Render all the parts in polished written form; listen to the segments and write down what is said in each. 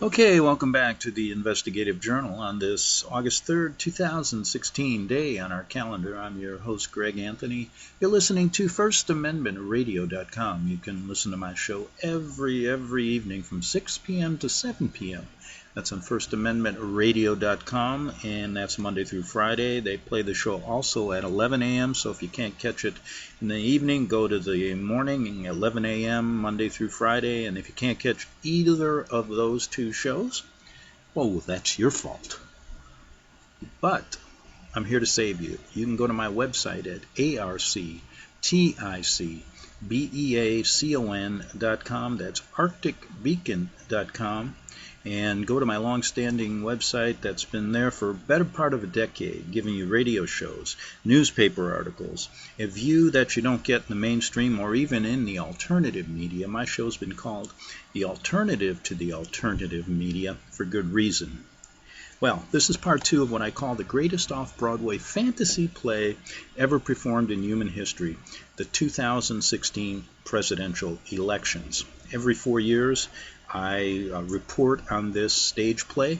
Okay, welcome back to the Investigative Journal on this August 3rd, 2016 day on our calendar. I'm your host, Greg Anthony. You're listening to FirstAmendmentRadio.com. You can listen to my show every evening from 6 p.m. to 7 p.m. That's on FirstAmendmentRadio.com, and that's Monday through Friday. They play the show also at 11 a.m., so if you can't catch it in the evening, go to the morning, 11 a.m., Monday through Friday, and if you can't catch either of those two shows, well, that's your fault. But I'm here to save you. You can go to my website at arcticbeacon.com. That's arcticbeacon.com. And go to my long-standing website that's been there for a better part of a decade, giving you radio shows, newspaper articles, a view that you don't get in the mainstream or even in the alternative media. My show's been called the alternative to the alternative media for good reason. Well, this is part 2 of what I call the greatest off-Broadway fantasy play ever performed in human history, the 2016 presidential elections. Every 4 years, I report on this stage play,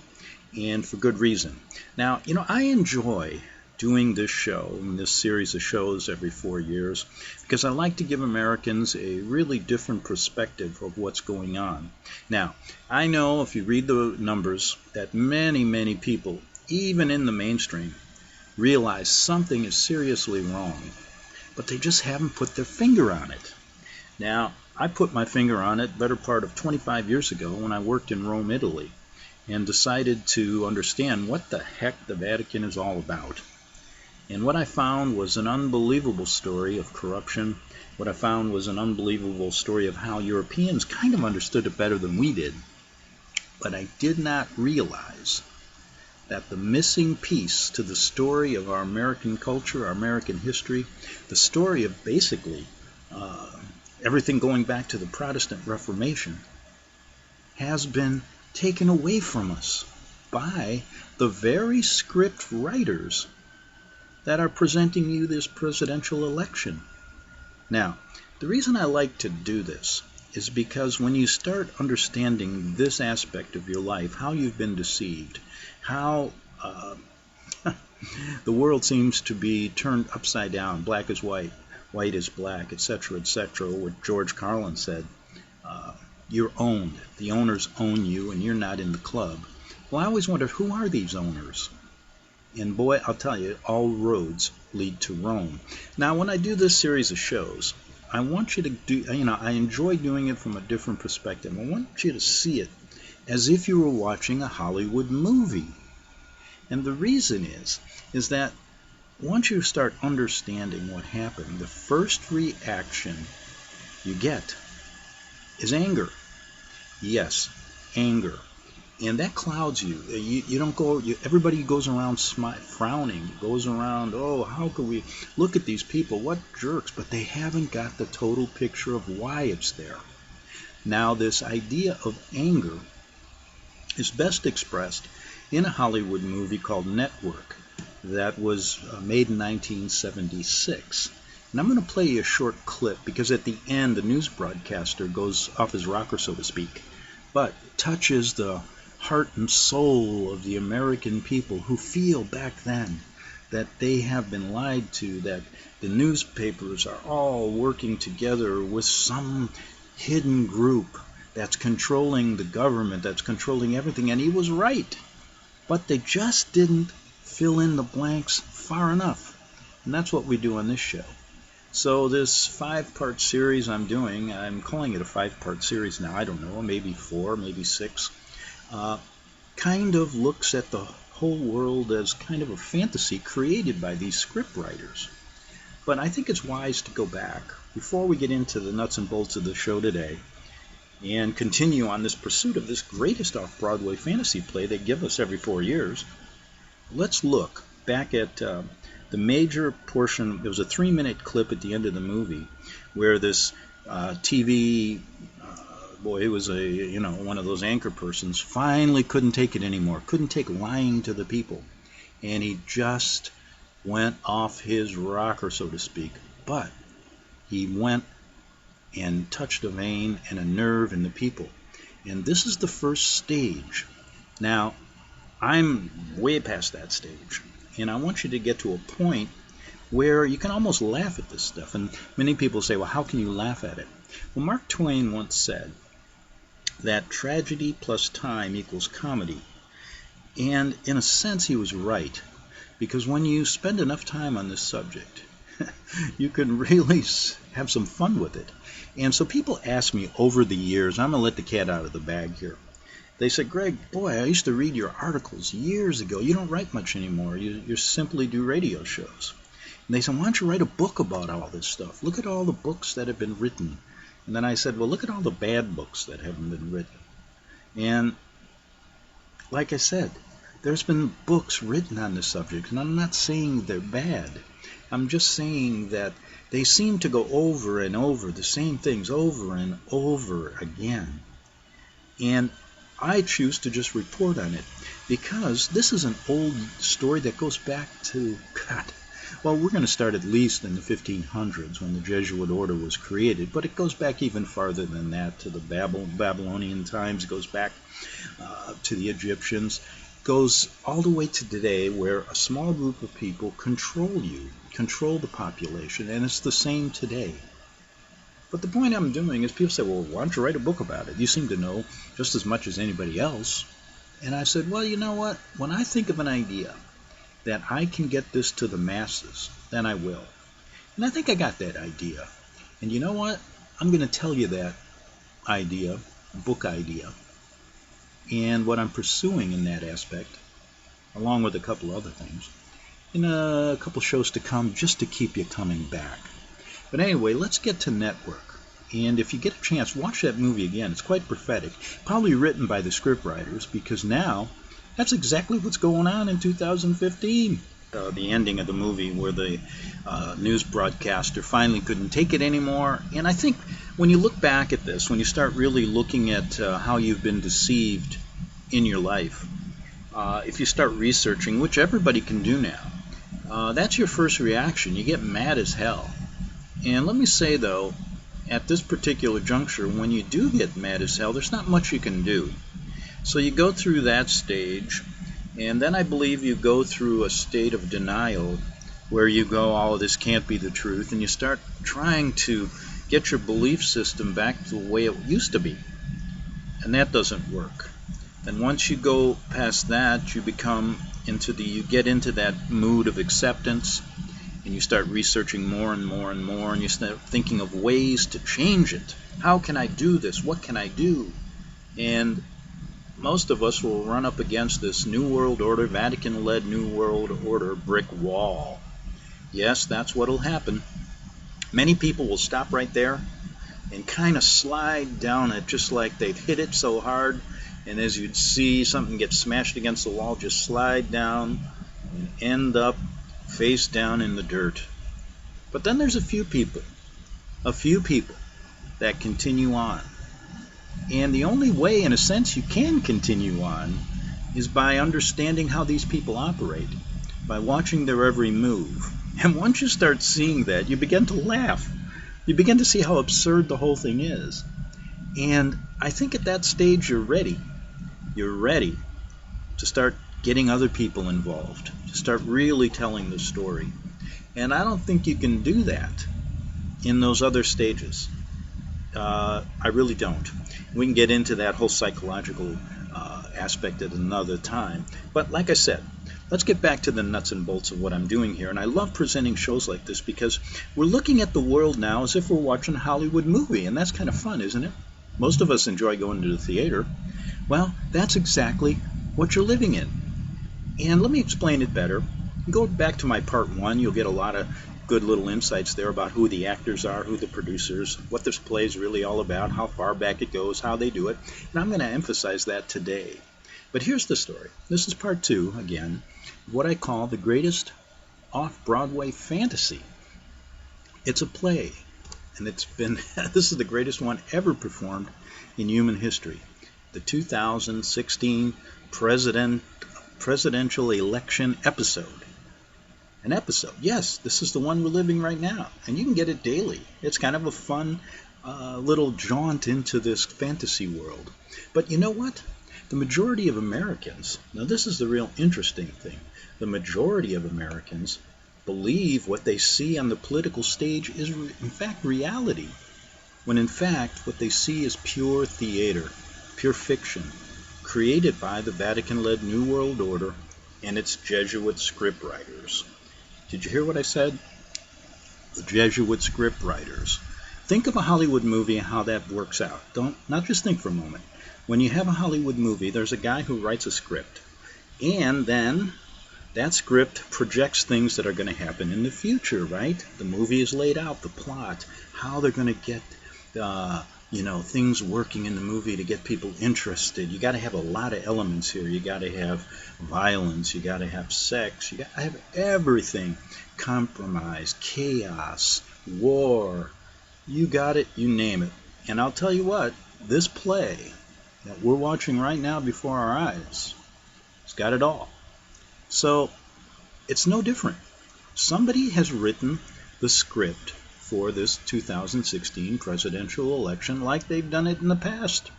and for good reason. Now, I enjoy doing this show and this series of shows every 4 years because I like to give Americans a really different perspective of what's going on. Now, I know if you read the numbers that many people, even in the mainstream, realize something is seriously wrong, but they just haven't put their finger on it. Now, I put my finger on it better part of 25 years ago when I worked in Rome, Italy, and decided to understand what the heck the Vatican is all about. And what I found was an unbelievable story of corruption. What I found was an unbelievable story of how Europeans kind of understood it better than we did. But I did not realize that the missing piece to the story of our American culture, our American history, the story of basically everything going back to the Protestant Reformation, has been taken away from us by the very script writers that are presenting you this presidential election. Now, the reason I like to do this is because when you start understanding this aspect of your life, how you've been deceived, how the world seems to be turned upside down, black is white, white is black, etc., what George Carlin said, you're owned. The owners own you and you're not in the club. Well, I always wondered, who are these owners? And boy, I'll tell you, all roads lead to Rome. Now, when I do this series of shows, I want you to do, I enjoy doing it from a different perspective. I want you to see it as if you were watching a Hollywood movie. And the reason is that once you start understanding what happened, the first reaction you get is anger. Yes, anger. And that clouds you. You don't go, everybody goes around frowning, goes around, oh, how could we look at these people, what jerks, but they haven't got the total picture of why it's there. Now, this idea of anger is best expressed in a Hollywood movie called Network that was made in 1976. And I'm going to play you a short clip because at the end the news broadcaster goes off his rocker, so to speak, but touches the heart and soul of the American people who feel back then that they have been lied to, that the newspapers are all working together with some hidden group that's controlling the government, that's controlling everything. And he was right, but they just didn't fill in the blanks far enough. And that's what we do on this show. So this 5-part series I'm doing, I'm calling it a 5-part series now, I don't know, maybe 4, maybe 6, kind of looks at the whole world as kind of a fantasy created by these script writers. But I think it's wise to go back, before we get into the nuts and bolts of the show today, and continue on this pursuit of this greatest off-Broadway fantasy play they give us every 4 years. Let's look back at the major portion. There was a 3-minute clip at the end of the movie where this TV boy, he was one of those anchor persons, finally couldn't take it anymore, couldn't take lying to the people, and he just went off his rocker, so to speak. But he went and touched a vein and a nerve in the people, And this is the first stage. Now, I'm way past that stage. And I want you to get to a point where you can almost laugh at this stuff. And many people say, well, how can you laugh at it? Well, Mark Twain once said that tragedy plus time equals comedy. And in a sense, he was right. Because when you spend enough time on this subject, you can really have some fun with it. And so people ask me over the years, I'm going to let the cat out of the bag here. They said, Greg, boy, I used to read your articles years ago. You don't write much anymore. You simply do radio shows. And they said, why don't you write a book about all this stuff? Look at all the books that have been written. And then I said, well, look at all the bad books that haven't been written. And like I said, there's been books written on this subject, and I'm not saying they're bad. I'm just saying that they seem to go over and over the same things over and over again. And I choose to just report on it because this is an old story that goes back to, God, well, we're going to start at least in the 1500s when the Jesuit order was created, but it goes back even farther than that to the Babylonian times. It goes back to the Egyptians. Goes all the way to today where a small group of people control the population, and it's the same today. But the point I'm doing is people say, well, why don't you write a book about it? You seem to know just as much as anybody else. And I said, well, you know what? When I think of an idea that I can get this to the masses, then I will. And I think I got that idea. And you know what? I'm going to tell you that idea, book idea, and what I'm pursuing in that aspect, along with a couple other things, in a couple shows to come, just to keep you coming back. But anyway, let's get to Network. And if you get a chance, watch that movie again. It's quite prophetic, probably written by the scriptwriters, because now that's exactly what's going on in 2015. The ending of the movie where the news broadcaster finally couldn't take it anymore. And I think when you look back at this, when you start really looking at how you've been deceived in your life, if you start researching, which everybody can do now, that's your first reaction. You get mad as hell. And let me say, though, at this particular juncture, when you do get mad as hell, there's not much you can do. So you go through that stage, and then I believe you go through a state of denial where you go, oh, this can't be the truth, and you start trying to get your belief system back to the way it used to be. And that doesn't work. And once you go past that, you get into that mood of acceptance, and you start researching more and more and more, and you start thinking of ways to change it. How can I do this? What can I do? And most of us will run up against this New World Order, Vatican-led New World Order brick wall. Yes, that's what will happen. Many people will stop right there and kind of slide down it just like they've hit it so hard. And as you'd see something get smashed against the wall, just slide down and end up face down in the dirt. But then there's a few people that continue on. And the only way, in a sense, you can continue on is by understanding how these people operate, by watching their every move. And once you start seeing that, you begin to laugh. You begin to see how absurd the whole thing is. And I think at that stage you're ready. You're ready to start getting other people involved, to start really telling the story. And I don't think you can do that in those other stages. I really don't. We can get into that whole psychological aspect at another time. But like I said, let's get back to the nuts and bolts of what I'm doing here. And I love presenting shows like this because we're looking at the world now as if we're watching a Hollywood movie. And that's kind of fun, isn't it? Most of us enjoy going to the theater. Well, that's exactly what you're living in. And let me explain it better. Go back to my part 1. You'll get a lot of good little insights there about who the actors are, who the producers, what this play is really all about, how far back it goes, how they do it. And I'm going to emphasize that today. But here's the story. This is part 2, again, what I call the greatest off-Broadway fantasy. It's a play, and it's been this is the greatest one ever performed in human history. The 2016 presidential election episode. An episode. Yes, this is the one we're living right now, and you can get it daily. It's kind of a fun little jaunt into this fantasy world. But you know what? The majority of Americans, now this is the real interesting thing, the majority of Americans believe what they see on the political stage is in fact reality, when in fact what they see is pure theater, pure fiction, created by the Vatican-led New World Order and its Jesuit scriptwriters. Did you hear what I said? The Jesuit scriptwriters. Think of a Hollywood movie and how that works out. Not just think for a moment. When you have a Hollywood movie, there's a guy who writes a script, and then that script projects things that are going to happen in the future, right? The movie is laid out, the plot, how they're going to get things working in the movie to get people interested. You got to have a lot of elements here. You got to have violence, you got to have sex, you got to have everything. Compromise, chaos, war, you got it, you name it. And I'll tell you what, this play that we're watching right now before our eyes, it's got it all. So it's no different. Somebody has written the script for this 2016 presidential election like they've done it in the past.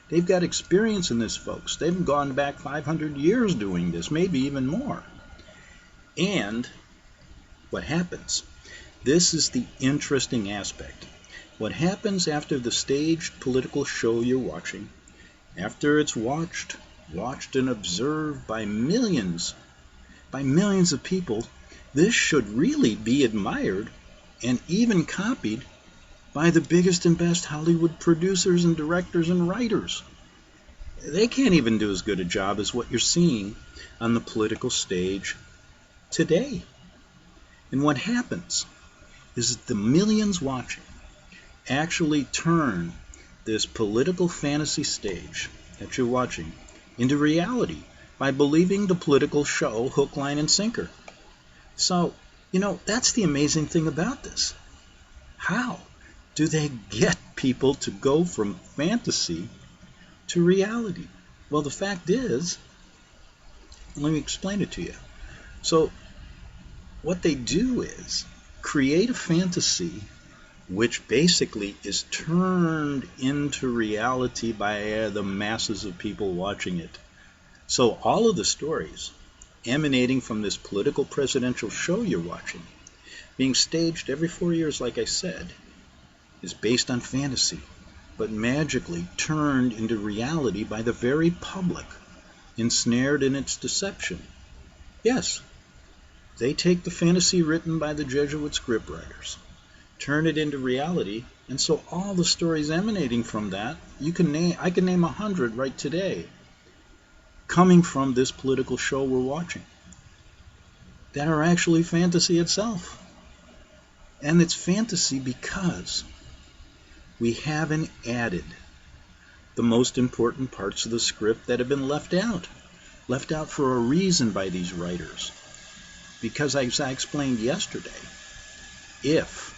They've got experience in this, folks. They've gone back 500 years doing this, maybe even more. And what happens? This is the interesting aspect. What happens after the staged political show you're watching, after it's watched and observed by millions of people, this should really be admired and even copied by the biggest and best Hollywood producers and directors and writers. They can't even do as good a job as what you're seeing on the political stage today. And what happens is that the millions watching actually turn this political fantasy stage that you're watching into reality by believing the political show hook, line, and sinker. So, that's the amazing thing about this. How do they get people to go from fantasy to reality? Well, the fact is, let me explain it to you. So, what they do is create a fantasy which basically is turned into reality by the masses of people watching it. So all of the stories emanating from this political presidential show you're watching, being staged every 4 years, like I said, is based on fantasy, but magically turned into reality by the very public, ensnared in its deception. Yes, they take the fantasy written by the Jesuit scriptwriters, turn it into reality, and so all the stories emanating from that, I can name 100 right today, coming from this political show we're watching, that are actually fantasy itself. And it's fantasy because we haven't added the most important parts of the script that have been left out for a reason by these writers. Because as I explained yesterday, if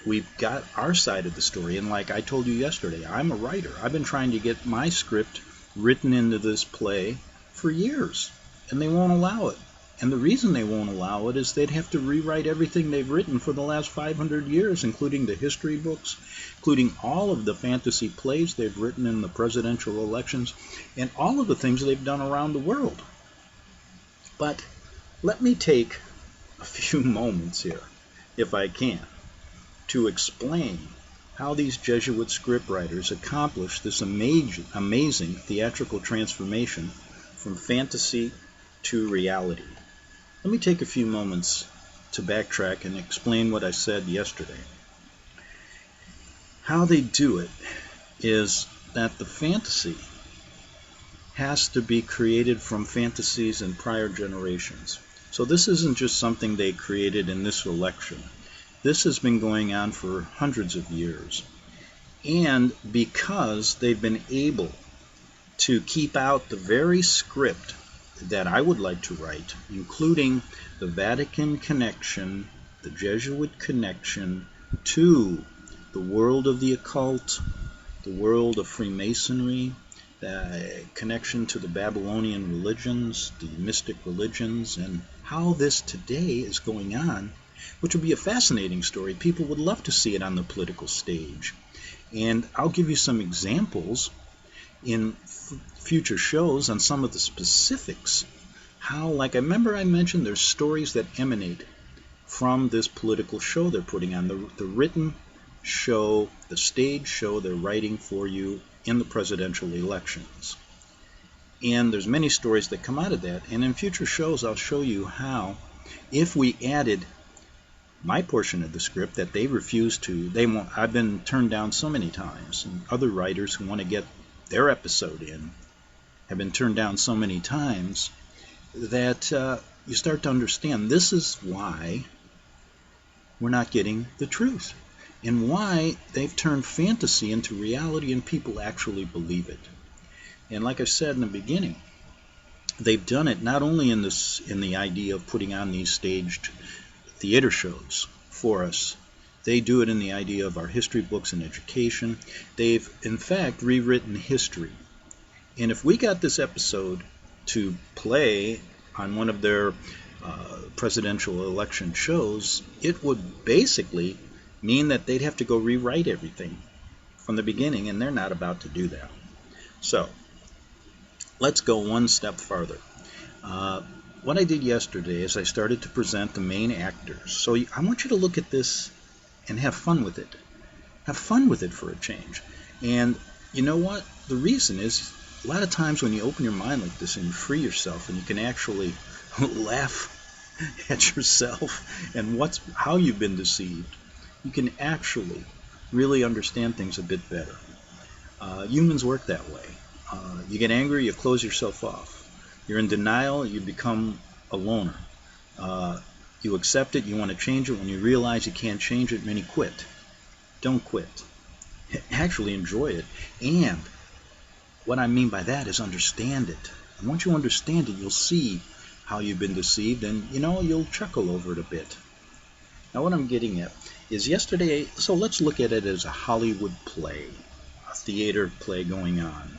we've got our side of the story, and like I told you yesterday, I'm a writer. I've been trying to get my script written into this play for years, and they won't allow it. And the reason they won't allow it is they'd have to rewrite everything they've written for the last 500 years, including the history books, including all of the fantasy plays they've written in the presidential elections, and all of the things they've done around the world. But let me take a few moments here, if I can, to explain how these Jesuit scriptwriters accomplished this amazing theatrical transformation from fantasy to reality. Let me take a few moments to backtrack and explain what I said yesterday. How they do it is that the fantasy has to be created from fantasies in prior generations. So this isn't just something they created in this election. This has been going on for hundreds of years. And because they've been able to keep out the very script that I would like to write, including the Vatican connection, the Jesuit connection to the world of the occult, the world of Freemasonry, the connection to the Babylonian religions, the mystic religions, and how this today is going on which would be a fascinating story. People would love to see it on the political stage. And I'll give you some examples in future shows on some of the specifics. How, like I mentioned, there's stories that emanate from this political show they're putting on, the written show, the stage show they're writing for you in the presidential elections. And there's many stories that come out of that. And in future shows, I'll show you how, if we added my portion of the script that they refuse to, they won't. I've been turned down so many times, and other writers who want to get their episode in have been turned down so many times that you start to understand this is why we're not getting the truth, and why they've turned fantasy into reality and people actually believe it. And like I said in the beginning, they've done it not only in the idea of putting on these staged theater shows for us. They do it in the idea of our history books and education. They've, in fact, rewritten history. And if we got this episode to play on one of their presidential election shows, it would basically mean that they'd have to go rewrite everything from the beginning, and they're not about to do that. So, let's go one step farther. What I did yesterday is I started to present the main actors. So I want you to look at this and have fun with it. Have fun with it for a change. And you know what? The reason is, a lot of times when you open your mind like this and you free yourself and you can actually laugh at yourself and how you've been deceived, you can actually really understand things a bit better. Humans work that way. You get angry, you close yourself off. You're in denial, you become a loner. You accept it, you want to change it. When you realize you can't change it, then you quit. Don't quit. Actually enjoy it. And what I mean by that is understand it. And once you understand it, you'll see how you've been deceived, and you'll chuckle over it a bit. Now what I'm getting at is yesterday, so let's look at it as a Hollywood play, a theater play going on.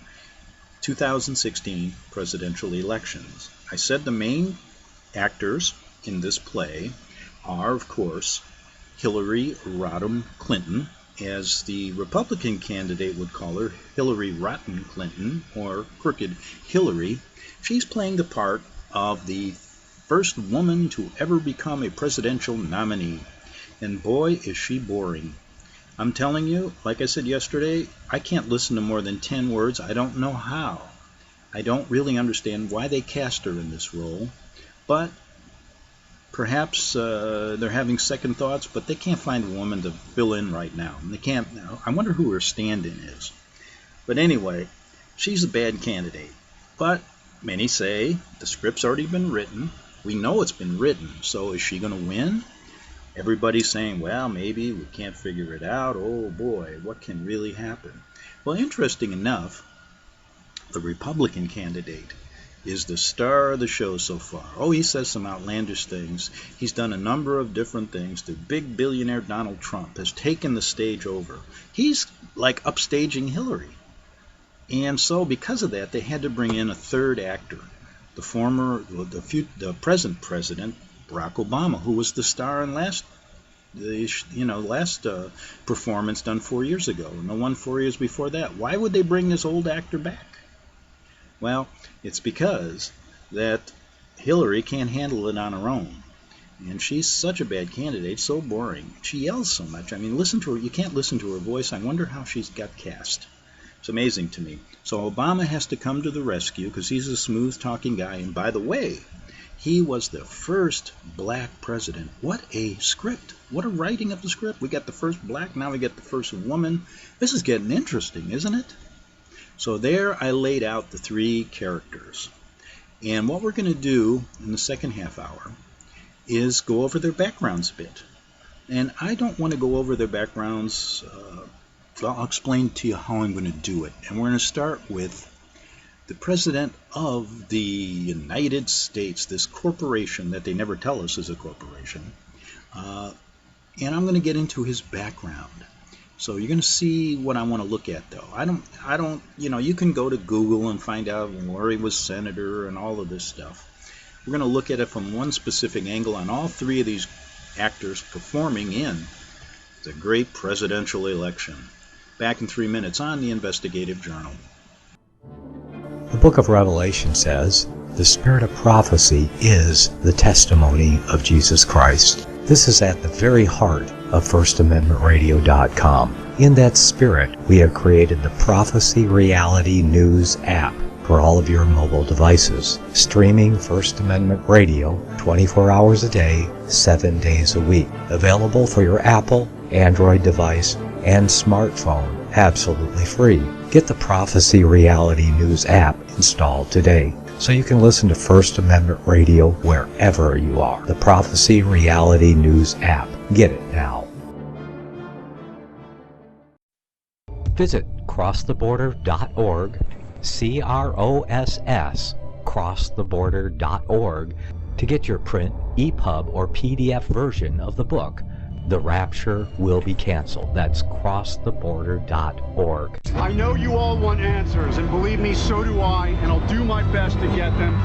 2016 presidential elections. I said the main actors in this play are, of course, Hillary Rodham Clinton, as the Republican candidate would call her, Hillary Rotten Clinton, or Crooked Hillary. She's playing the part of the first woman to ever become a presidential nominee. And boy, is she boring. I'm telling you, like I said yesterday, I can't listen to more than 10 words. I don't know how. I don't really understand why they cast her in this role. But perhaps they're having second thoughts, but they can't find a woman to fill in right now. And they can't. I wonder who her stand-in is. But anyway, she's a bad candidate. But many say the script's already been written. We know it's been written. So is she going to win? Everybody's saying, well, maybe, we can't figure it out. Oh boy, what can really happen? Well, interesting enough, the Republican candidate is the star of the show so far. Oh, he says some outlandish things. He's done a number of different things. The big billionaire Donald Trump has taken the stage over. He's like upstaging Hillary. And so because of that, they had to bring in a third actor, the present president, Barack Obama, who was the star in last performance done 4 years ago, and the one 4 years before that. Why would they bring this old actor back? Well, it's because that Hillary can't handle it on her own. And she's such a bad candidate, so boring. She yells so much. I mean, listen to her. You can't listen to her voice. I wonder how she's got cast. It's amazing to me. So Obama has to come to the rescue because he's a smooth-talking guy. And by the way, he was the first black president. What a script. What a writing of the script. We got the first black, now we get the first woman. This is getting interesting, isn't it? So there I laid out the three characters. And what we're going to do in the second half hour is go over their backgrounds a bit. And I don't want to go over their backgrounds. I'll explain to you how I'm going to do it. And we're going to start with the president of the United States, this corporation that they never tell us is a corporation. And I'm going to get into his background. So you're going to see what I want to look at, though. I don't, you can go to Google and find out where he was senator and all of this stuff. We're going to look at it from one specific angle on all three of these actors performing in the great presidential election. Back in 3 minutes on the Investigative Journal. The book of Revelation says, "The spirit of prophecy is the testimony of Jesus Christ." This is at the very heart of FirstAmendmentRadio.com. In that spirit, we have created the Prophecy Reality News app for all of your mobile devices, streaming First Amendment Radio 24 hours a day, 7 days a week. Available for your Apple, Android device, and smartphone, absolutely free. Get the Prophecy Reality News app installed today so you can listen to First Amendment Radio wherever you are. The Prophecy Reality News app. Get it now. Visit crosstheborder.org, CROSS, crosstheborder.org, to get your print, EPUB, or PDF version of the book, The Rapture Will Be Canceled. That's crosstheborder.org. I know you all want answers, and believe me, so do I, and I'll do my best to get them.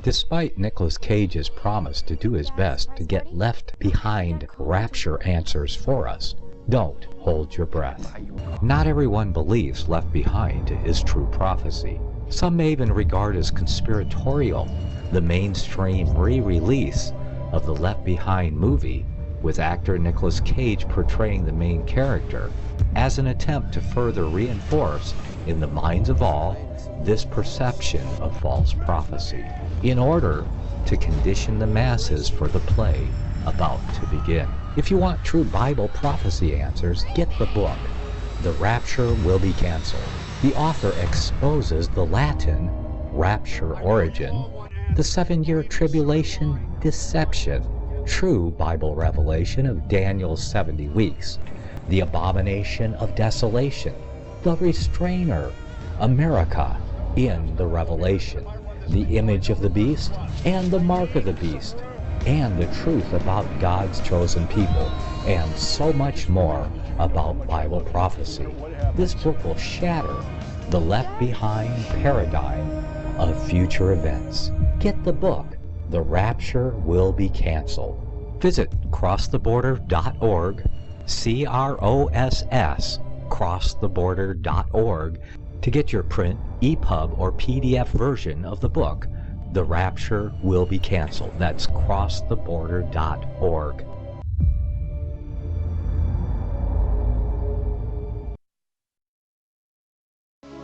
Despite Nicolas Cage's promise to do his best to get left behind rapture answers for us, don't hold your breath. Not everyone believes Left Behind is true prophecy. Some may even regard as conspiratorial the mainstream re-release of the Left Behind movie with actor Nicolas Cage portraying the main character as an attempt to further reinforce in the minds of all this perception of false prophecy in order to condition the masses for the play about to begin. If you want true Bible prophecy answers, get the book, The Rapture Will Be Canceled. The author exposes the Latin rapture origin, the 7-year tribulation deception, true Bible revelation of Daniel's 70 weeks, the abomination of desolation, the restrainer, America in the Revelation, the image of the beast and the mark of the beast, and the truth about God's chosen people, and so much more about Bible prophecy. This book will shatter the Left Behind paradigm of future events. Get the book, The Rapture Will Be Canceled. Visit crosstheborder.org, CROSS, crosstheborder.org, to get your print, EPUB, or PDF version of the book, The Rapture Will Be Canceled. That's crosstheborder.org.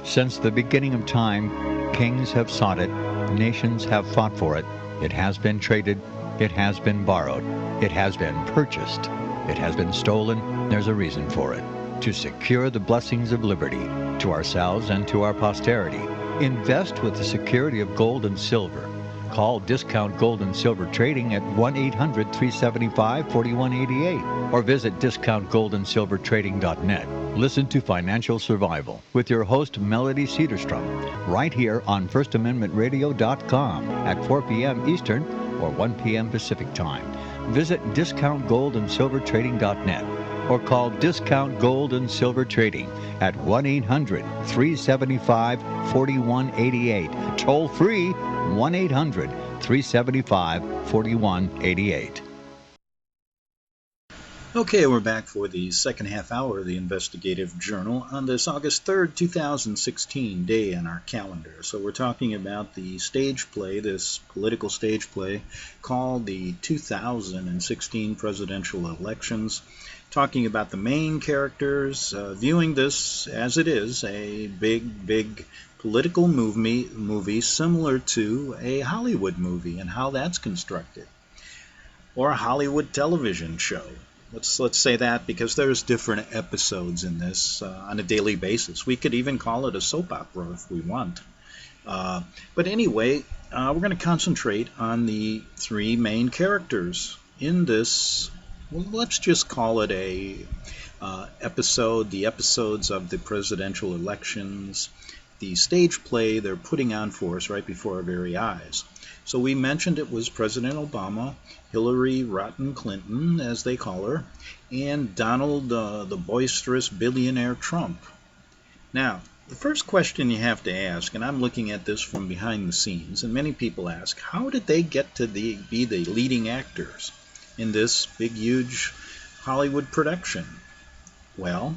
Since the beginning of time, kings have sought it, nations have fought for it. It has been traded, it has been borrowed, it has been purchased, it has been stolen. There's a reason for it. To secure the blessings of liberty to ourselves and to our posterity. Invest with the security of gold and silver. Call Discount Gold and Silver Trading at 1-800-375-4188 or visit discountgoldandsilvertrading.net. Listen to Financial Survival with your host Melody Cedarstrom right here on FirstAmendmentRadio.com at 4 p.m. Eastern or 1 p.m. Pacific Time. Visit discountgoldandsilvertrading.net or call Discount Gold and Silver Trading at 1-800-375-4188. Toll free 1-800-375-4188. Okay, we're back for the second half hour of the Investigative Journal on this August 3rd, 2016 day on our calendar. So we're talking about the stage play, this political stage play called the 2016 presidential elections, talking about the main characters, viewing this as it is, a big political movie similar to a Hollywood movie and how that's constructed, or a Hollywood television show. Let's say that, because there's different episodes in this on a daily basis. We could even call it a soap opera if we want. But anyway, we're going to concentrate on the three main characters in this. Well, let's just call it a episode, the episodes of the presidential elections, the stage play they're putting on for us right before our very eyes. So we mentioned it was President Obama, Hillary Rotten Clinton, as they call her, and Donald, the boisterous billionaire Trump. Now, the first question you have to ask, and I'm looking at this from behind the scenes, and many people ask, how did they get to be the leading actors? in this big, huge Hollywood production? Well,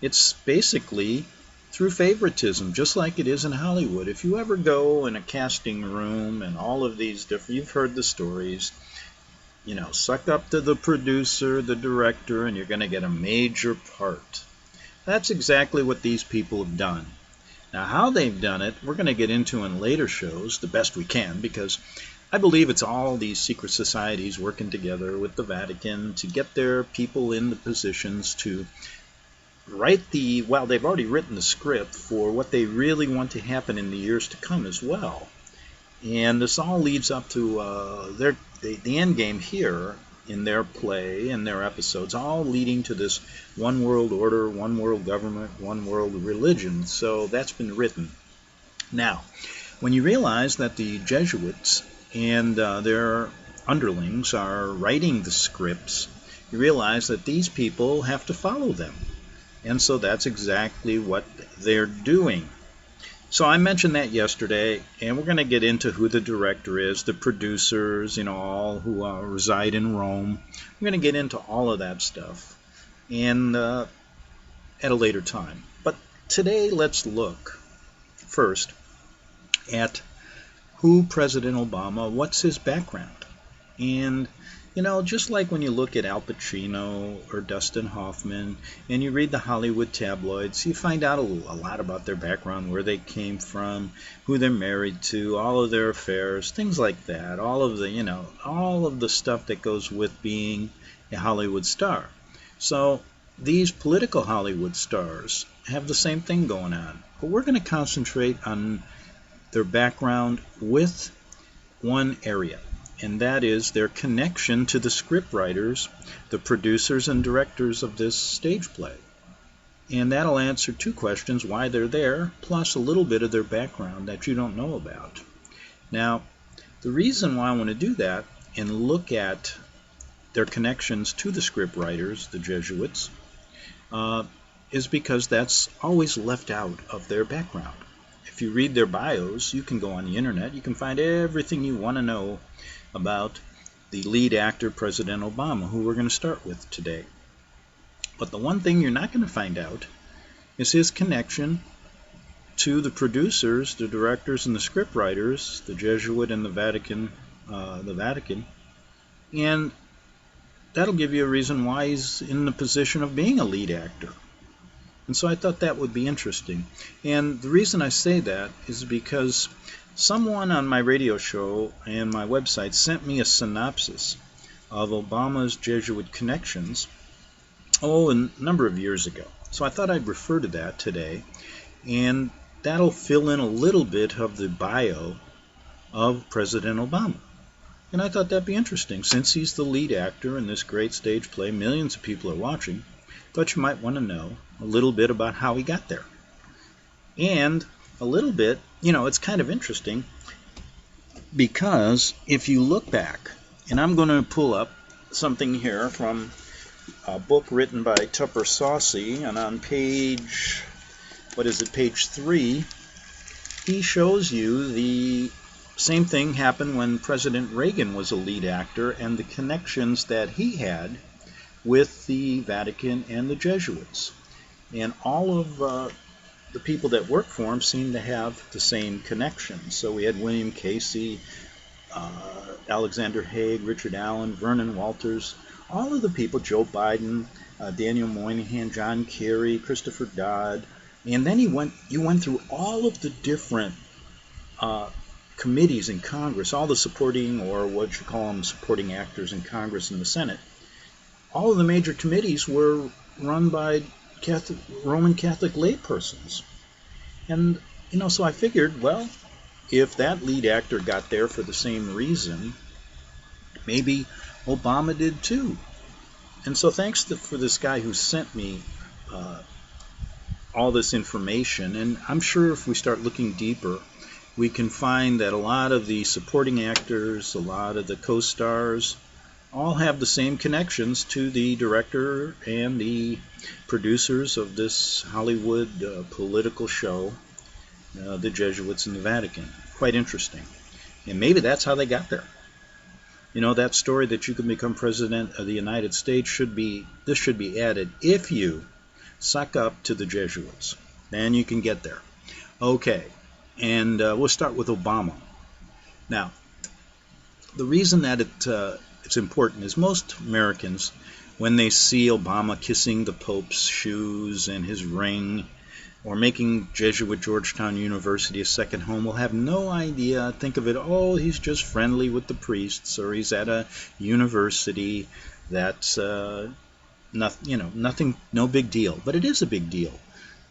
it's basically through favoritism, just like it is in Hollywood. If you ever go in a casting room and all of these different, you've heard the stories, suck up to the producer, the director, and you're going to get a major part. That's exactly what these people have done. Now, how they've done it, we're going to get into in later shows, the best we can, because I believe it's all these secret societies working together with the Vatican to get their people in the positions to write they've already written the script for what they really want to happen in the years to come as well. And this all leads up to the end game here in their play and their episodes, all leading to this one world order, one world government, one world religion. So that's been written. Now, when you realize that the Jesuits and their underlings are writing the scripts, you realize that these people have to follow them. And so that's exactly what they're doing. So I mentioned that yesterday, and we're going to get into who the director is, the producers, all who reside in Rome. We're going to get into all of that stuff and at a later time. But today, let's look first at who President Obama, what's his background. And just like when you look at Al Pacino or Dustin Hoffman and you read the Hollywood tabloids, you find out a lot about their background, where they came from, who they're married to, all of their affairs, things like that, all of the stuff that goes with being a Hollywood star. So these political Hollywood stars have the same thing going on. But we're going to concentrate on their background with one area, and that is their connection to the scriptwriters, the producers and directors of this stage play. And that'll answer two questions: why they're there, plus a little bit of their background that you don't know about. Now, the reason why I want to do that and look at their connections to the scriptwriters, the Jesuits, is because that's always left out of their background. If you read their bios, you can go on the internet, you can find everything you want to know about the lead actor, President Obama, who we're going to start with today. But the one thing you're not going to find out is his connection to the producers, the directors, and the scriptwriters, the Jesuit and the Vatican. And that'll give you a reason why he's in the position of being a lead actor. And so I thought that would be interesting. And the reason I say that is because someone on my radio show and my website sent me a synopsis of Obama's Jesuit connections, a number of years ago. So I thought I'd refer to that today, and that'll fill in a little bit of the bio of President Obama. And I thought that'd be interesting, since he's the lead actor in this great stage play millions of people are watching. Thought you might want to know a little bit about how he got there. And a little bit, it's kind of interesting, because if you look back, and I'm going to pull up something here from a book written by Tupper Saucy, and on page 3, he shows you the same thing happened when President Reagan was a lead actor, and the connections that he had with the Vatican and the Jesuits. And all of the people that work for him seem to have the same connections. So we had William Casey, Alexander Haig, Richard Allen, Vernon Walters, all of the people, Joe Biden, Daniel Moynihan, John Kerry, Christopher Dodd. And then you went through all of the different committees in Congress, all the supporting, or what you call them, supporting actors in Congress and the Senate. All of the major committees were run by Roman Catholic laypersons. And, so I figured, well, if that lead actor got there for the same reason, maybe Obama did too. And so thanks for this guy who sent me all this information. And I'm sure if we start looking deeper, we can find that a lot of the supporting actors, a lot of the co-stars, all have the same connections to the director and the producers of this Hollywood political show, the Jesuits and the Vatican. Quite interesting. And maybe that's how they got there. You know, that story that you can become president of the United States should be added if you suck up to the Jesuits. Then you can get there. Okay, and we'll start with Obama. Now, the reason that it's important is most Americans, when they see Obama kissing the Pope's shoes and his ring, or making Jesuit Georgetown University a second home, will have no idea, think of it, oh, he's just friendly with the priests, or he's at a university that's nothing, no big deal. But it is a big deal,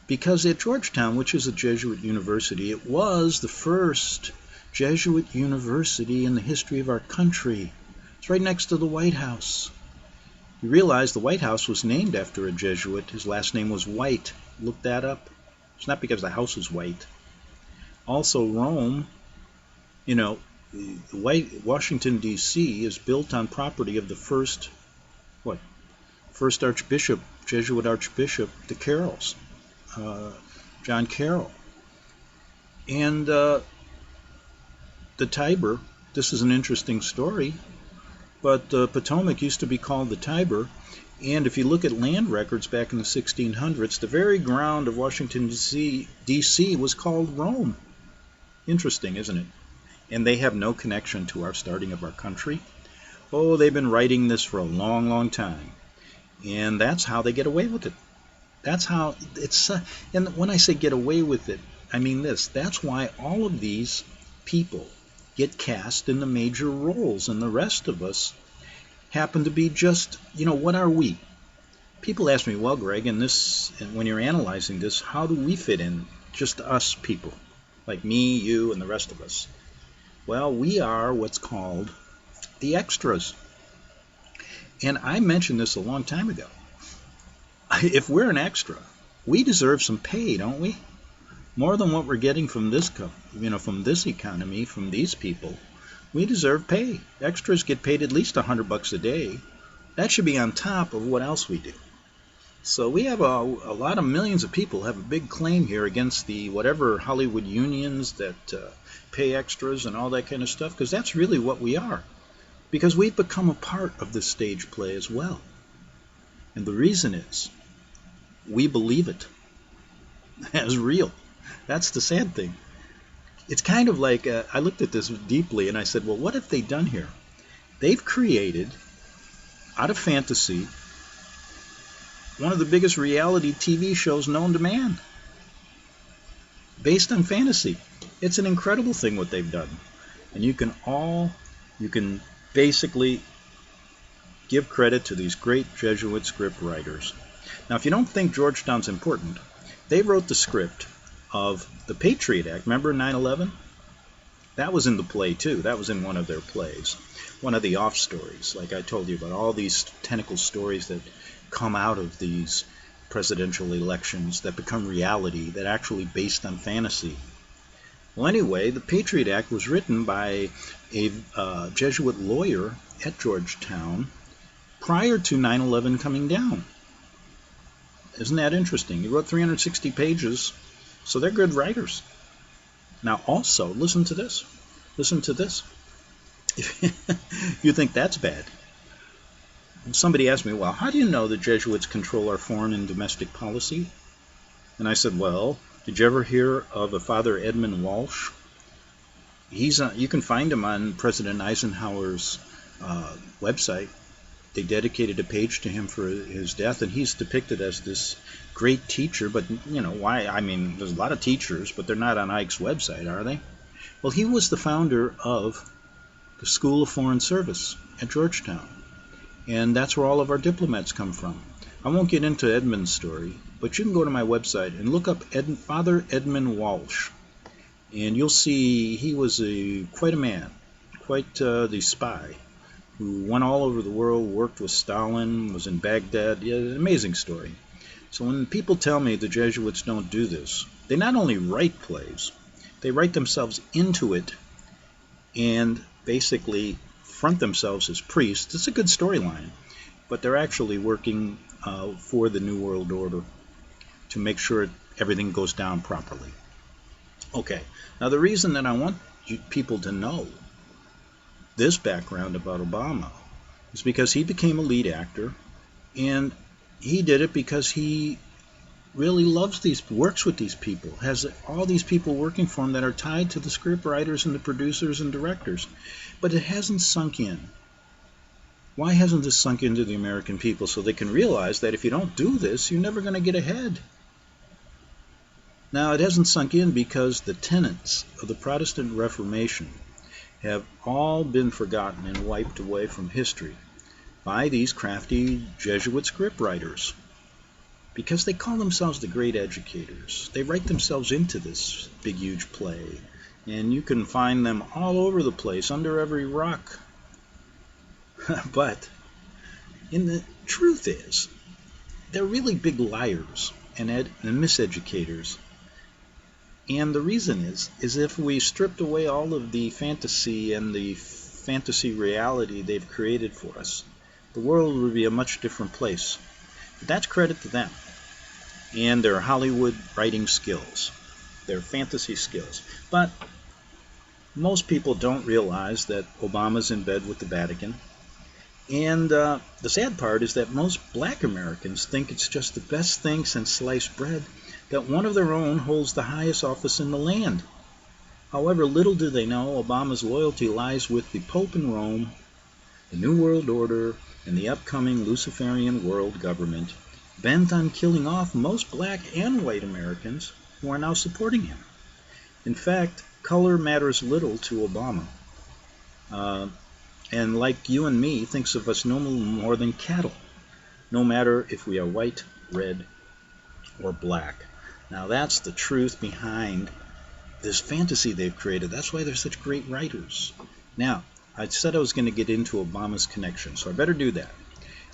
because at Georgetown, which is a Jesuit university, it was the first Jesuit university in the history of our country. It's right next to the White House. You realize the White House was named after a Jesuit. His last name was White. Look that up. It's not because the house is white. Also, Rome, Washington, D.C. is built on property of the first Archbishop, Jesuit Archbishop, the Carrolls, John Carroll. And the Tiber, this is an interesting story, but the Potomac used to be called the Tiber. And if you look at land records back in the 1600s, the very ground of Washington, D.C. was called Rome. Interesting, isn't it? And they have no connection to our starting of our country. Oh, they've been writing this for a long, long time. And that's how they get away with it. That's how it's... and when I say get away with it, I mean this. That's why all of these people get cast in the major roles, and the rest of us happen to be just, what are we? People ask me, well, Greg, and when you're analyzing this, how do we fit in? Just us people, like me, you, and the rest of us. Well, we are what's called the extras. And I mentioned this a long time ago. If we're an extra, we deserve some pay, don't we? More than what we're getting from this, from this economy, from these people. We deserve pay. Extras get paid at least $100 a day. That should be on top of what else we do. So we have a lot of millions of people have a big claim here against the whatever Hollywood unions that pay extras and all that kind of stuff, because that's really what we are. Because we've become a part of this stage play as well. And the reason is we believe it as real. That's the sad thing. It's kind of like, I looked at this deeply and I said, well, what have they done here? They've created, out of fantasy, one of the biggest reality TV shows known to man. Based on fantasy. It's an incredible thing what they've done. And you can basically give credit to these great Jesuit script writers. Now, if you don't think Georgetown's important, they wrote the script of the Patriot Act. Remember 9/11? That was in the play too. That was in one of their plays. One of the off stories, like I told you about all these tentacle stories that come out of these presidential elections that become reality, that actually based on fantasy. Well, anyway, the Patriot Act was written by a Jesuit lawyer at Georgetown prior to 9/11 coming down. Isn't that interesting? He wrote 360 pages. So they're good writers. Now also, listen to this. Listen to this. If you think that's bad. Somebody asked me, well, how do you know the Jesuits control our foreign and domestic policy? And I said, well, did you ever hear of a Father Edmund Walsh? You can find him on President Eisenhower's website. They dedicated a page to him for his death, and he's depicted as this great teacher, but why? I mean, there's a lot of teachers, but they're not on Ike's website, are they? Well, he was the founder of the School of Foreign Service at Georgetown, and that's where all of our diplomats come from. I won't get into Edmund's story, but you can go to my website and look up Father Edmund Walsh, and you'll see he was quite a man, quite the spy, who went all over the world, worked with Stalin, was in Baghdad. Yeah, an amazing story. So when people tell me the Jesuits don't do this, they not only write plays, they write themselves into it and basically front themselves as priests. It's a good storyline, but they're actually working for the New World Order to make sure everything goes down properly. Okay, now the reason that I want people to know this background about Obama is because he became a lead actor, and he did it because he really loves works with these people, has all these people working for him that are tied to the script writers and the producers and directors. But it hasn't sunk in. Why hasn't this sunk into the American people so they can realize that if you don't do this, you're never going to get ahead? Now, it hasn't sunk in because the tenets of the Protestant Reformation have all been forgotten and wiped away from history by these crafty Jesuit scriptwriters, because they call themselves the great educators. They write themselves into this big, huge play, and you can find them all over the place, under every rock. But the truth is, they're really big liars and miseducators. And the reason is if we stripped away all of the fantasy and the fantasy reality they've created for us, the world would be a much different place. But that's credit to them and their Hollywood writing skills, their fantasy skills. But most people don't realize that Obama's in bed with the Vatican. And the sad part is that most black Americans think it's just the best thing since sliced bread that one of their own holds the highest office in the land. However, little do they know Obama's loyalty lies with the Pope in Rome, the New World Order, and the upcoming Luciferian world government, bent on killing off most black and white Americans who are now supporting him. In fact, color matters little to Obama. And like you and me, thinks of us no more than cattle, no matter if we are white, red, or black. Now that's the truth behind this fantasy they've created. That's why they're such great writers. Now, I said I was going to get into Obama's connection, so I better do that.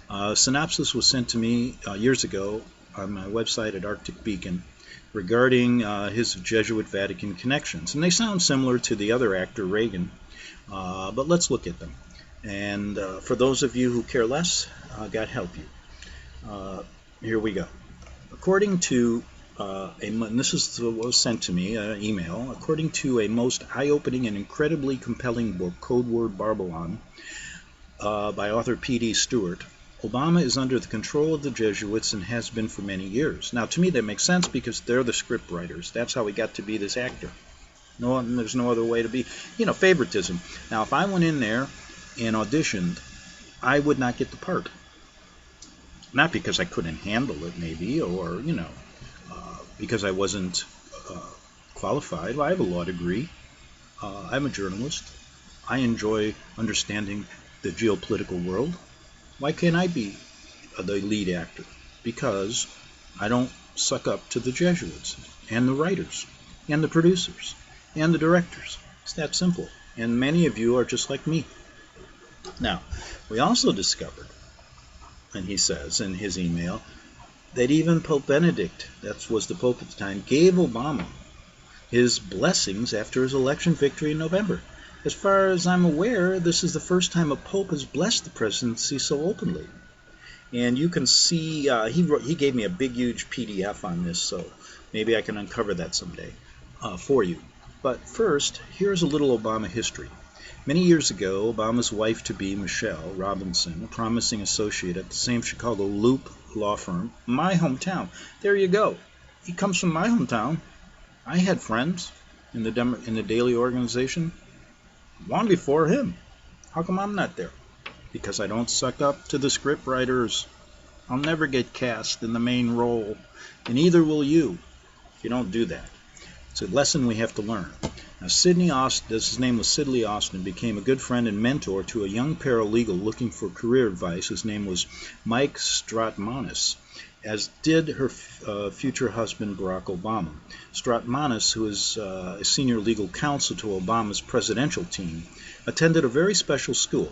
A synopsis was sent to me years ago on my website at Arctic Beacon regarding his Jesuit Vatican connections. And they sound similar to the other actor, Reagan, but let's look at them. And for those of you who care less, God help you. Here we go. According to and this is what was sent to me, an email, according to a most eye-opening and incredibly compelling book, Code Word Babylon, by author P.D. Stewart, Obama is under the control of the Jesuits and has been for many years. Now, to me, that makes sense because they're the script writers. That's how he got to be this actor. No, there's no other way to be. Favoritism. Now, if I went in there and auditioned, I would not get the part. Not because I couldn't handle it, maybe, or, because I wasn't qualified. Well, I have a law degree. I'm a journalist. I enjoy understanding the geopolitical world. Why can't I be the lead actor? Because I don't suck up to the Jesuits and the writers and the producers and the directors. It's that simple. And many of you are just like me. Now, we also discovered, and he says in his email, that even Pope Benedict, that was the Pope at the time, gave Obama his blessings after his election victory in November. As far as I'm aware, this is the first time a Pope has blessed the presidency so openly. And you can see, he gave me a big, huge PDF on this, so maybe I can uncover that someday for you. But first, here's a little Obama history. Many years ago, Obama's wife-to-be, Michelle Robinson, a promising associate at the same Chicago Loop law firm, my hometown. There you go. He comes from my hometown. I had friends in the Daily organization long before him. How come I'm not there? Because I don't suck up to the script writers. I'll never get cast in the main role, and neither will you if you don't do that. It's a lesson we have to learn. Now, Sidney Austin, his name was Sidley Austin, became a good friend and mentor to a young paralegal looking for career advice. His name was Mike Stratmanis, as did her future husband, Barack Obama. Stratmanis, who is a senior legal counsel to Obama's presidential team, attended a very special school,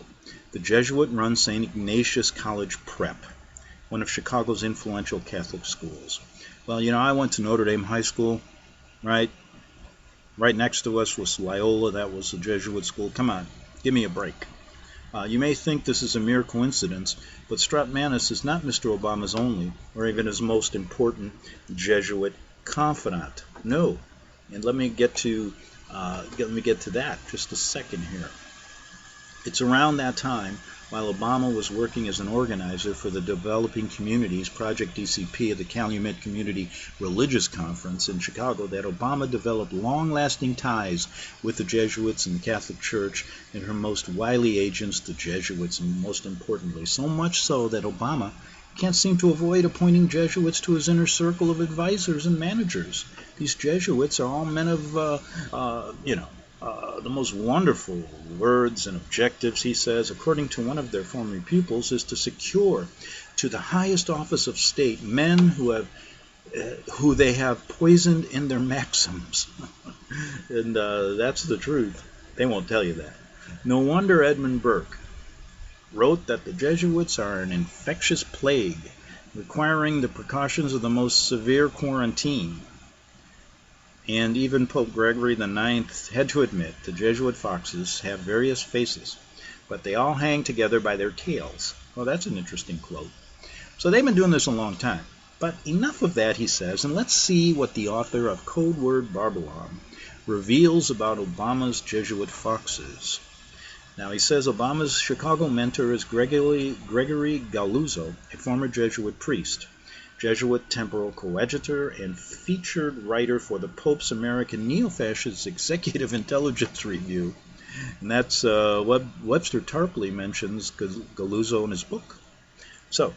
the Jesuit-run St. Ignatius College Prep, one of Chicago's influential Catholic schools. Well, I went to Notre Dame High School, right? Right next to us was Loyola. That was a Jesuit school. Come on, give me a break. You may think this is a mere coincidence, but Stratmanis is not Mr. Obama's only, or even his most important Jesuit confidant. No, and let me get to that just a second here. It's around that time, while Obama was working as an organizer for the Developing Communities, Project DCP, at the Calumet Community Religious Conference in Chicago, that Obama developed long-lasting ties with the Jesuits and the Catholic Church and her most wily agents, the Jesuits, and most importantly, so much so that Obama can't seem to avoid appointing Jesuits to his inner circle of advisors and managers. These Jesuits are all men of, the most wonderful words and objectives, he says, according to one of their former pupils, is to secure to the highest office of state men who they have poisoned in their maxims. And that's the truth. They won't tell you that. No wonder Edmund Burke wrote that the Jesuits are an infectious plague, requiring the precautions of the most severe quarantine. And even Pope Gregory IX had to admit the Jesuit foxes have various faces, but they all hang together by their tails. Well, that's an interesting quote. So they've been doing this a long time. But enough of that, he says, and let's see what the author of Code Word Babylon reveals about Obama's Jesuit foxes. Now, he says Obama's Chicago mentor is Gregory Galuzzo, a former Jesuit priest, Jesuit temporal coadjutor, and featured writer for the Pope's American Neo-Fascist Executive Intelligence Review. And that's Webster Tarpley mentions Galuzzo in his book. So,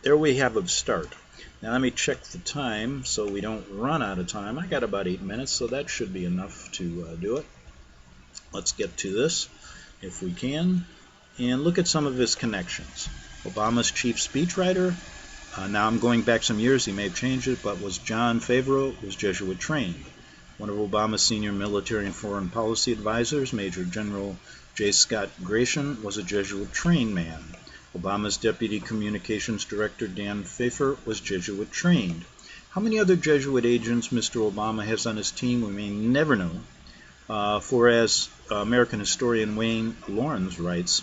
there we have a start. Now let me check the time so we don't run out of time. I got about 8 minutes, so that should be enough to do it. Let's get to this, if we can, and look at some of his connections. Obama's chief speechwriter, now I'm going back some years, he may have changed it, but was John Favreau, was Jesuit trained. One of Obama's senior military and foreign policy advisors, Major General J. Scott Gratian, was a Jesuit trained man. Obama's deputy communications director, Dan Pfeiffer, was Jesuit trained. How many other Jesuit agents Mr. Obama has on his team we may never know, for as American historian Wayne Lawrence writes,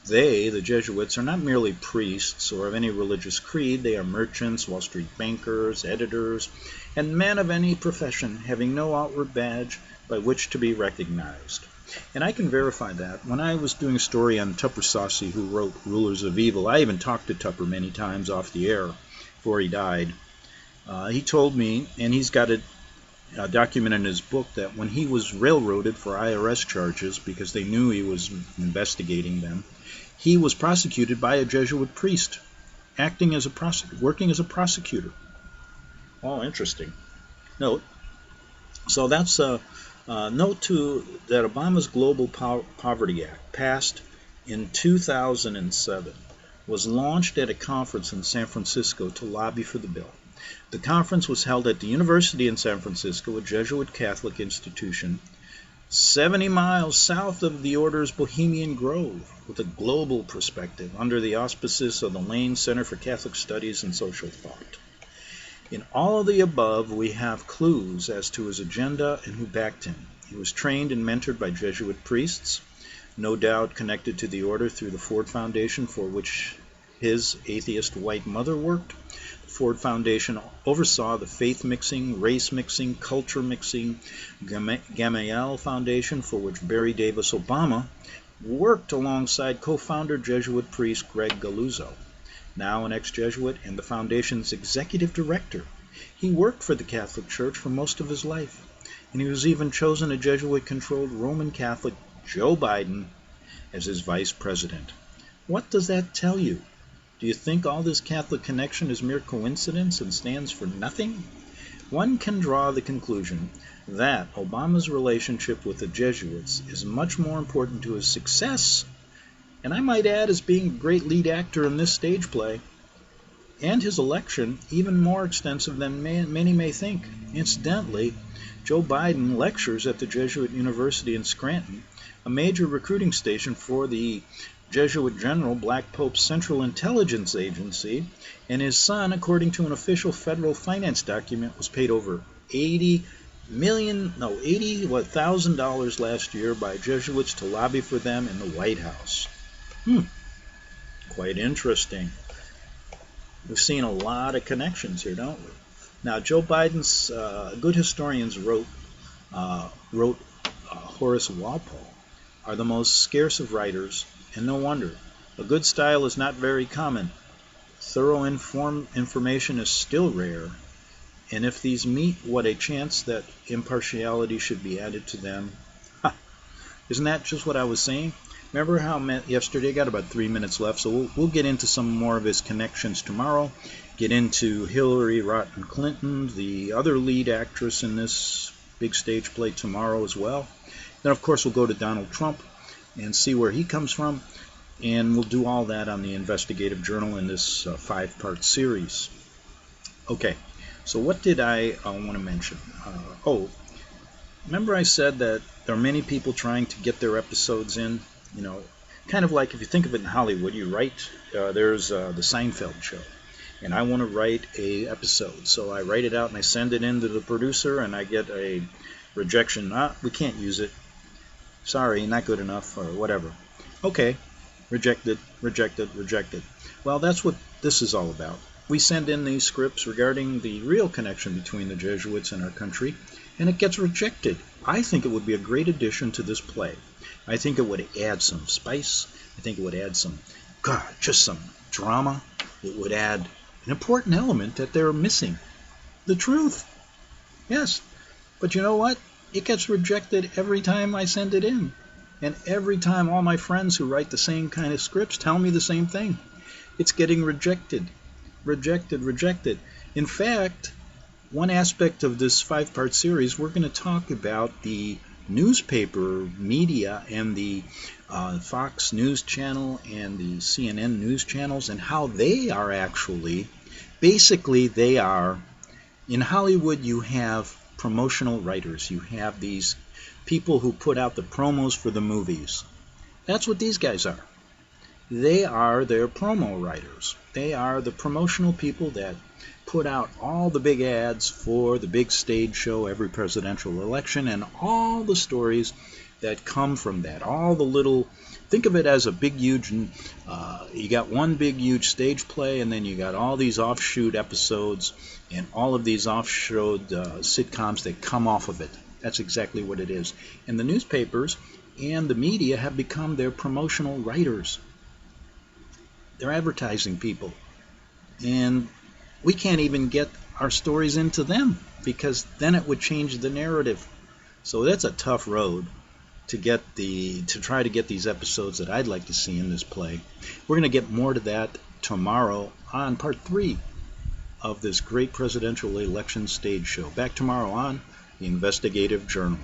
they, the Jesuits, are not merely priests or of any religious creed. They are merchants, Wall Street bankers, editors, and men of any profession, having no outward badge by which to be recognized. And I can verify that. When I was doing a story on Tupper Saucy, who wrote Rulers of Evil, I even talked to Tupper many times off the air before he died. He told me, and he's got it documented in his book, that when he was railroaded for IRS charges because they knew he was investigating them, he was prosecuted by a Jesuit priest, working as a prosecutor. Oh, interesting. Note. So that's note too that Obama's Global Poverty Act, passed in 2007, was launched at a conference in San Francisco to lobby for the bill. The conference was held at the University in San Francisco, a Jesuit Catholic institution, 70 miles south of the Order's Bohemian Grove, with a global perspective under the auspices of the Lane Center for Catholic Studies and Social Thought. In all of the above, we have clues as to his agenda and who backed him. He was trained and mentored by Jesuit priests, no doubt connected to the order through the Ford Foundation, for which his atheist white mother worked. The Ford Foundation oversaw the faith mixing, race mixing, culture mixing Gamaliel Foundation, for which Barry Davis Obama worked alongside co-founder Jesuit priest Greg Galuzzo, now an ex-Jesuit and the foundation's executive director. He worked for the Catholic Church for most of his life, and he was even chosen a Jesuit-controlled Roman Catholic Joe Biden as his vice president. What does that tell you? Do you think all this Catholic connection is mere coincidence and stands for nothing? One can draw the conclusion that Obama's relationship with the Jesuits is much more important to his success, and I might add as being a great lead actor in this stage play, and his election even more extensive than many may think. Incidentally, Joe Biden lectures at the Jesuit University in Scranton, a major recruiting station for the Jesuit General Black Pope's Central Intelligence Agency, and his son, according to an official federal finance document, was paid over $80,000 last year by Jesuits to lobby for them in the White House. Quite interesting. We've seen a lot of connections here, don't we? Now, Joe Biden's good historians wrote Horace Walpole, are the most scarce of writers and no wonder. A good style is not very common. Thorough information is still rare. And if these meet, what a chance that impartiality should be added to them. Ha! Isn't that just what I was saying? Remember how yesterday, I got about 3 minutes left, so we'll get into some more of his connections tomorrow. Get into Hillary Rodham Clinton, the other lead actress in this big stage play, tomorrow as well. Then, of course, we'll go to Donald Trump and see where he comes from. And we'll do all that on the Investigative Journal in this 5-part series. Okay, so what did I want to mention? Remember I said that there are many people trying to get their episodes in? You know, kind of like if you think of it in Hollywood, you write, there's the Seinfeld show. And I want to write a episode. So I write it out and I send it in to the producer and I get a rejection. We can't use it. Sorry, not good enough, or whatever. Okay. Rejected, rejected, rejected. Well, that's what this is all about. We send in these scripts regarding the real connection between the Jesuits and our country, and it gets rejected. I think it would be a great addition to this play. I think it would add some spice. I think it would add just some drama. It would add an important element that they're missing. The truth. Yes. But you know what? It gets rejected every time I send it in. And every time all my friends who write the same kind of scripts tell me the same thing. It's getting rejected. Rejected, rejected. In fact, one aspect of this 5-part series, we're going to talk about the newspaper media and the Fox News Channel and the CNN News channels and how they are actually, basically they are, in Hollywood you have promotional writers. You have these people who put out the promos for the movies. That's what these guys are. They are their promo writers. They are the promotional people that put out all the big ads for the big stage show every presidential election and all the stories that come from that. All the little, think of it as a big huge, you got one big huge stage play and then you got all these offshoot episodes and all of these offshoot sitcoms that come off of it. That's exactly what it is. And the newspapers and the media have become their promotional writers. They're advertising people. And we can't even get our stories into them because then it would change the narrative. So that's a tough road to try to get these episodes that I'd like to see in this play. We're going to get more to that tomorrow on part 3 of this great presidential election stage show. Back tomorrow on the Investigative Journal.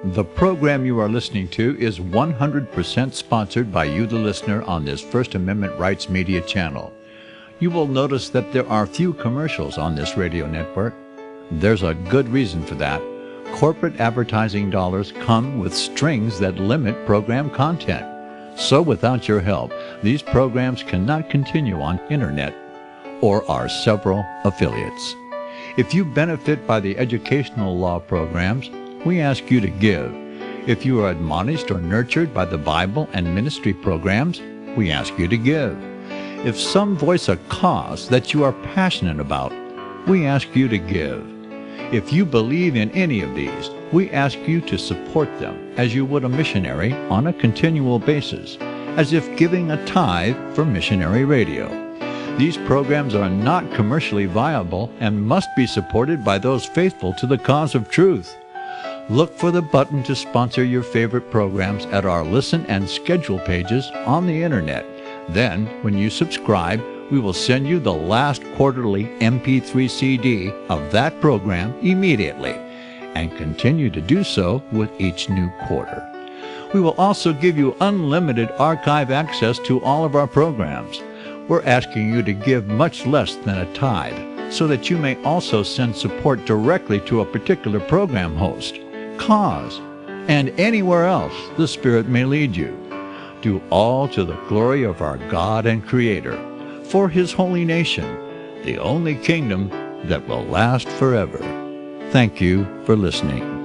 The program you are listening to is 100% sponsored by you, the listener, on this First Amendment Rights Media channel. You will notice that there are few commercials on this radio network. There's a good reason for that. Corporate advertising dollars come with strings that limit program content. So without your help, these programs cannot continue on internet or our several affiliates. If you benefit by the educational law programs, we ask you to give. If you are admonished or nurtured by the Bible and ministry programs, we ask you to give. If some voice a cause that you are passionate about, we ask you to give. If you believe in any of these, we ask you to support them as you would a missionary on a continual basis, as if giving a tithe for missionary radio. These programs are not commercially viable and must be supported by those faithful to the cause of truth. Look for the button to sponsor your favorite programs at our listen and schedule pages on the internet. Then, when you subscribe, we will send you the last quarterly MP3 CD of that program immediately, and continue to do so with each new quarter. We will also give you unlimited archive access to all of our programs. We're asking you to give much less than a tithe, so that you may also send support directly to a particular program host, cause, and anywhere else the Spirit may lead you. Do all to the glory of our God and Creator, for His holy nation, the only kingdom that will last forever. Thank you for listening.